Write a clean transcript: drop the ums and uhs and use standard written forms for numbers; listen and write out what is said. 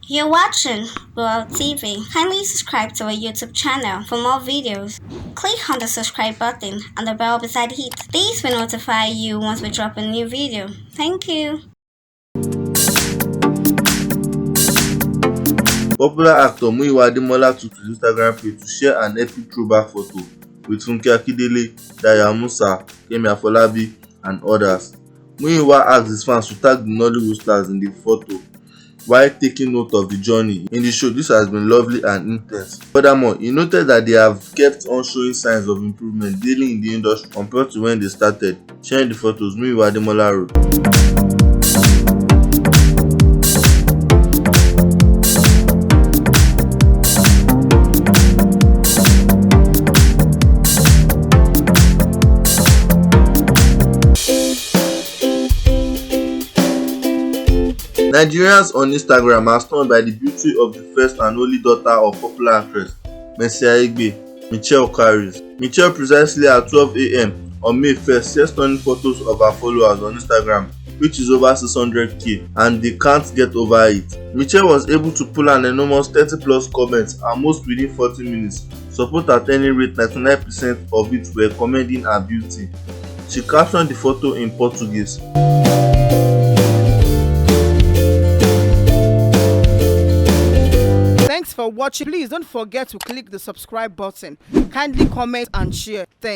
You're watching World TV. Kindly subscribe to our YouTube channel for more videos. Click on the subscribe button and the bell beside it. These will notify you once we drop a new video. Thank you. Popular actor Muyiwa Ademola took to his Instagram page to share an epic throwback photo with Funke Akindele, Musa, Kemi Afolabi, and others. Muyiwa asked his fans to tag the Nollywood stars in the photo while taking note of the journey. In the show, this has been lovely and intense. Furthermore, he noted that they have kept on showing signs of improvement daily in the industry compared to when they started. Sharing the photos, Muyiwa Ademola wrote, Nigerians on Instagram are stunned by the beauty of the first and only daughter of popular actress Aigbe, Michelle carries. Michelle, precisely at 12 a.m. on May 1st, shared stunning photos of her followers on Instagram, which is over 600k, and they can't get over it. Michelle was able to pull an enormous 30+ comments, and most within 40 minutes. Support at any rate, 99% of it were commending her beauty. She captioned the photo in Portuguese. Thanks for watching. Please don't forget to click the subscribe button. Kindly comment and share. Thanks.